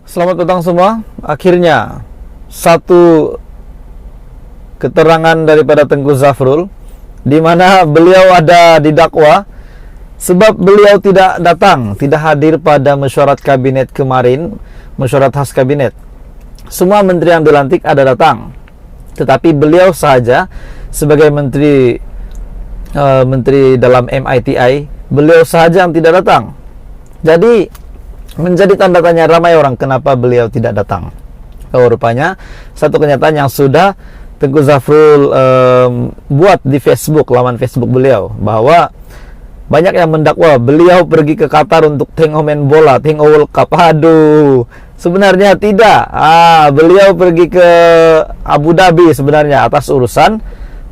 Selamat petang semua. Akhirnya satu keterangan daripada Tengku Zafrul di mana beliau ada didakwa sebab beliau tidak datang, tidak hadir pada mesyuarat kabinet kemarin, mesyuarat khas kabinet. Semua menteri yang dilantik ada datang, tetapi beliau sahaja sebagai menteri dalam MITI, beliau sahaja yang tidak datang. Jadi menjadi tanda tanya ramai orang kenapa beliau tidak datang. Rupanya satu kenyataan yang sudah Tengku Zafrul buat di Facebook, laman Facebook beliau, bahwa banyak yang mendakwa beliau pergi ke Qatar untuk tengok main bola, tengok World Cup. Aduh, sebenarnya tidak. Beliau pergi ke Abu Dhabi sebenarnya atas urusan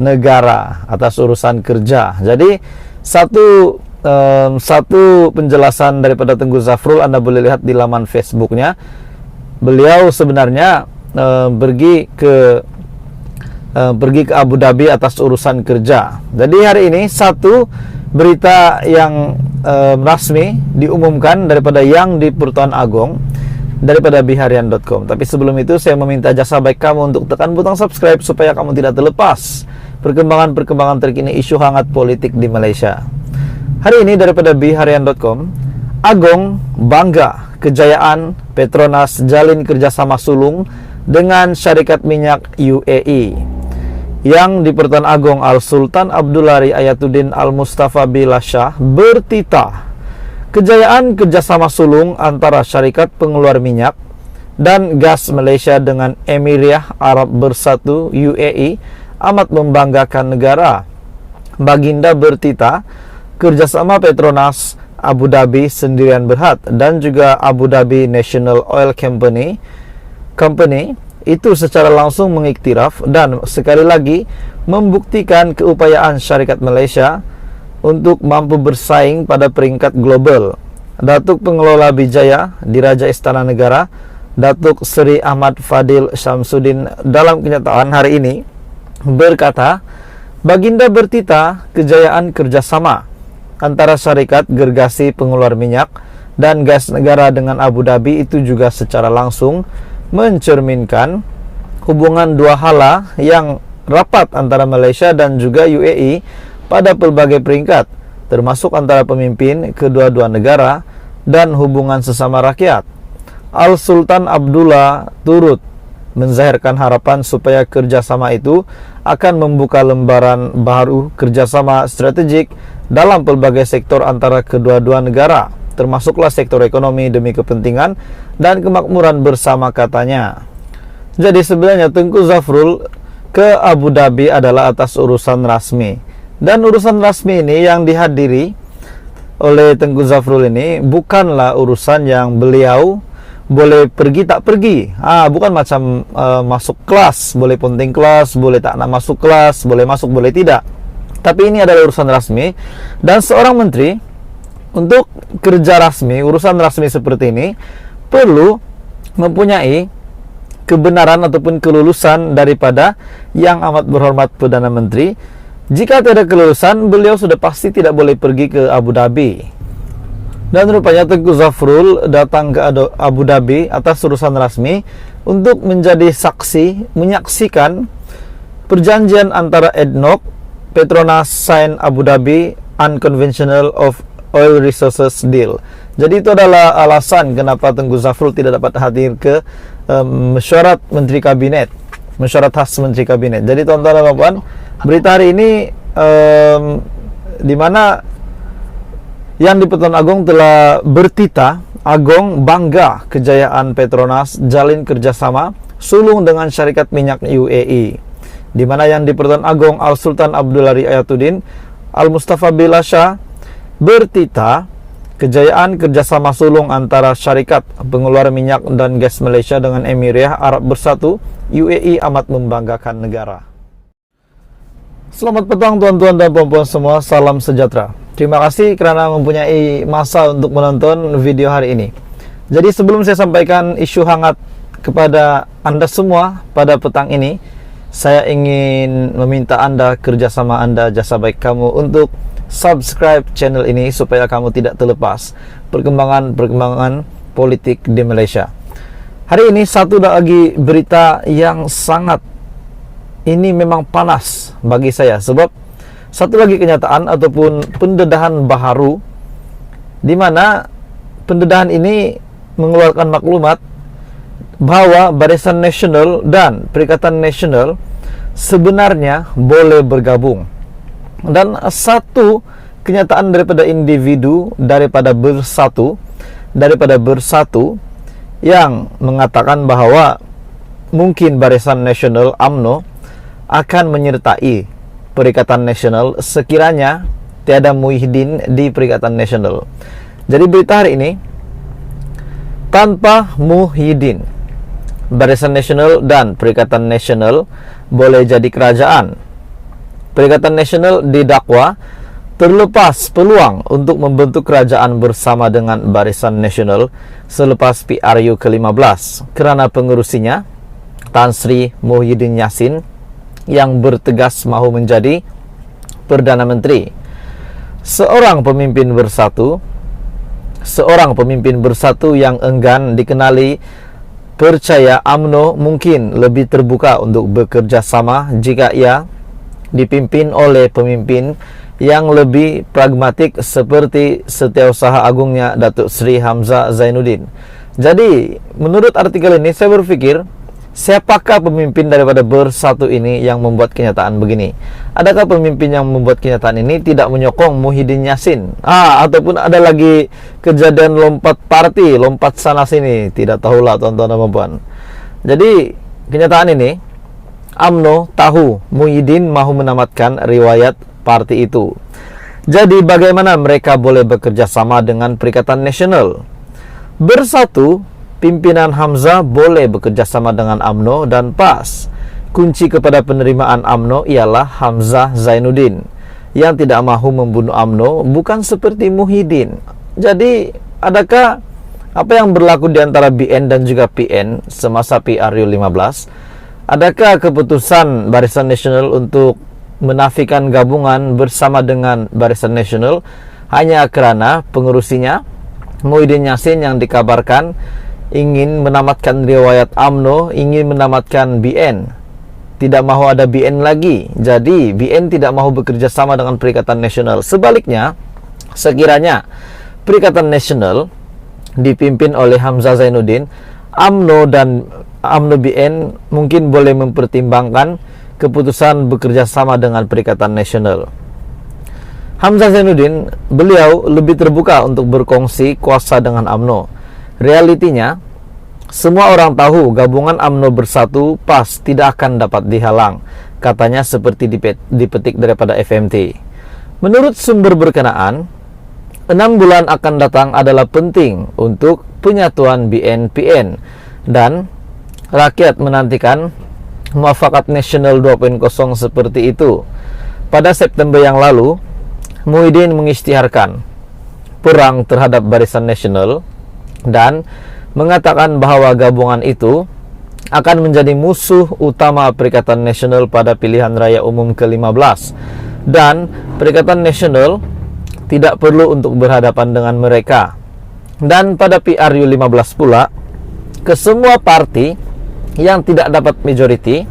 negara, atas urusan kerja. Jadi satu penjelasan daripada Tengku Zafrul Anda boleh lihat di laman Facebooknya. Beliau sebenarnya pergi ke Abu Dhabi atas urusan kerja. Jadi hari ini satu berita yang rasmi diumumkan daripada yang di Pertuan Agong daripada biharian.com. Tapi sebelum itu saya meminta jasa baik kamu untuk tekan butang subscribe supaya kamu tidak terlepas perkembangan terkini isu hangat politik di Malaysia. Hari ini daripada biharian.com, Agong bangga kejayaan Petronas jalin kerjasama sulung dengan syarikat minyak UAE. Yang di Pertuan Agong Al-Sultan Abdulari Ayatuddin Al-Mustafa Billah Shah bertitah kejayaan kerjasama sulung antara syarikat pengeluar minyak dan gas Malaysia dengan Emiria Arab Bersatu UAE amat membanggakan negara. Baginda bertitah kerjasama Petronas Abu Dhabi Sendirian Berhad dan juga Abu Dhabi National Oil Company itu secara langsung mengiktiraf dan sekali lagi membuktikan keupayaan syarikat Malaysia untuk mampu bersaing pada peringkat global. Datuk Pengelola Bijaya Diraja Istana Negara Datuk Seri Ahmad Fadil Syamsuddin dalam kenyataan hari ini berkata, baginda bertitah kejayaan kerjasama antara syarikat gergasi pengeluar minyak dan gas negara dengan Abu Dhabi itu juga secara langsung mencerminkan hubungan dua hala yang rapat antara Malaysia dan juga UAE pada pelbagai peringkat, termasuk antara pemimpin kedua-dua negara dan hubungan sesama rakyat. Al-Sultan Abdullah turut menzahirkan harapan supaya kerjasama itu akan membuka lembaran baru kerjasama strategik dalam pelbagai sektor antara kedua-dua negara, termasuklah sektor ekonomi demi kepentingan dan kemakmuran bersama, katanya. Jadi sebenarnya Tengku Zafrul ke Abu Dhabi adalah atas urusan rasmi, dan urusan rasmi ini yang dihadiri oleh Tengku Zafrul ini bukanlah urusan yang beliau boleh pergi tak pergi. Bukan macam masuk kelas, boleh punting kelas, boleh tak nak masuk kelas, boleh masuk, boleh tidak. Tapi ini adalah urusan rasmi, dan seorang menteri untuk kerja rasmi, urusan rasmi seperti ini perlu mempunyai kebenaran ataupun kelulusan daripada yang amat berhormat Perdana Menteri. Jika tidak kelulusan, beliau sudah pasti tidak boleh pergi ke Abu Dhabi. Dan rupanya Tengku Zafrul datang ke Abu Dhabi atas urusan rasmi untuk menjadi saksi, menyaksikan perjanjian antara ADNOC Petronas sign Abu Dhabi Unconventional of Oil Resources Deal. Jadi itu adalah alasan kenapa Tengku Zafrul tidak dapat hadir ke mesyuarat Menteri Kabinet, mesyuarat khas Menteri Kabinet. Jadi tuan-tuan dan puan, berita hari ini di mana yang di Pertuan Agong telah bertitah, Agong bangga kejayaan Petronas jalin kerjasama sulung dengan syarikat minyak UAE. Di mana yang di Pertuan Agong Al-Sultan Abdulari Ayatuddin Al-Mustafa Billah Shah bertitah kejayaan kerjasama sulung antara syarikat pengeluar minyak dan gas Malaysia dengan Emiria Arab Bersatu UAE amat membanggakan negara. Selamat petang tuan-tuan dan puan-puan semua, salam sejahtera. Terima kasih kerana mempunyai masa untuk menonton video hari ini. Jadi sebelum saya sampaikan isu hangat kepada anda semua pada petang ini, saya ingin meminta anda, kerjasama anda, jasa baik kamu untuk subscribe channel ini supaya kamu tidak terlepas perkembangan politik di Malaysia. Hari ini satu lagi berita yang sangat ini memang panas bagi saya, sebab satu lagi kenyataan ataupun pendedahan baharu di mana pendedahan ini mengeluarkan maklumat bahwa Barisan Nasional dan Perikatan Nasional sebenarnya boleh bergabung. Dan satu kenyataan daripada individu daripada bersatu yang mengatakan bahwa mungkin Barisan Nasional UMNO akan menyertai Perikatan Nasional sekiranya tiada Muhyiddin di Perikatan Nasional. Jadi berita hari ini, tanpa Muhyiddin, Barisan Nasional dan Perikatan Nasional boleh jadi kerajaan. Perikatan Nasional didakwa terlepas peluang untuk membentuk kerajaan bersama dengan Barisan Nasional selepas PRU ke-15 kerana pengerusinya Tan Sri Muhyiddin Yassin yang bertegas mahu menjadi Perdana Menteri. Seorang pemimpin bersatu yang enggan dikenali percaya UMNO mungkin lebih terbuka untuk bekerja sama jika ia dipimpin oleh pemimpin yang lebih pragmatik seperti Setiausaha Agungnya Datuk Seri Hamzah Zainuddin. Jadi, menurut artikel ini saya berpikir, siapakah pemimpin daripada bersatu ini yang membuat kenyataan begini? Adakah pemimpin yang membuat kenyataan ini tidak menyokong Muhyiddin Yassin? Ataupun ada lagi kejadian lompat parti, lompat sana sini, tidak tahulah tuan-tuan dan puan. Jadi, kenyataan ini UMNO tahu Muhyiddin mahu menamatkan riwayat parti itu. Jadi bagaimana mereka boleh bekerja sama dengan Perikatan Nasional? Bersatu, pimpinan Hamzah boleh bekerja sama dengan UMNO dan PAS. Kunci kepada penerimaan UMNO ialah Hamzah Zainuddin yang tidak mahu membunuh UMNO, bukan seperti Muhyiddin. Jadi adakah apa yang berlaku di antara BN dan juga PN semasa PRU 15? Adakah keputusan Barisan Nasional untuk menafikan gabungan bersama dengan Barisan Nasional hanya kerana pengerusinya Muhyiddin Yassin yang dikabarkan ingin menamatkan riwayat UMNO, ingin menamatkan BN, tidak mahu ada BN lagi. Jadi BN tidak mahu bekerja sama dengan Perikatan Nasional. Sebaliknya, sekiranya Perikatan Nasional dipimpin oleh Hamzah Zainuddin, UMNO dan UMNO BN mungkin boleh mempertimbangkan keputusan bekerja sama dengan Perikatan Nasional. Hamzah Zainuddin, beliau lebih terbuka untuk berkongsi kuasa dengan UMNO. Realitinya, semua orang tahu gabungan UMNO bersatu PAS tidak akan dapat dihalang, katanya seperti dipetik daripada FMT. Menurut sumber berkenaan, 6 bulan akan datang adalah penting untuk penyatuan BN-PN dan rakyat menantikan Muafakat Nasional 2.0 seperti itu. Pada September yang lalu, Muhyiddin mengisytiharkan perang terhadap Barisan Nasional dan mengatakan bahawa gabungan itu akan menjadi musuh utama Perikatan Nasional pada pilihan raya umum ke-15 dan Perikatan Nasional tidak perlu untuk berhadapan dengan mereka. Dan pada PRU 15 pula, kesemua parti yang tidak dapat majoriti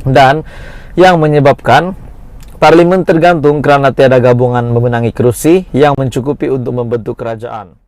dan yang menyebabkan parlimen tergantung kerana tiada gabungan memenangi kerusi yang mencukupi untuk membentuk kerajaan.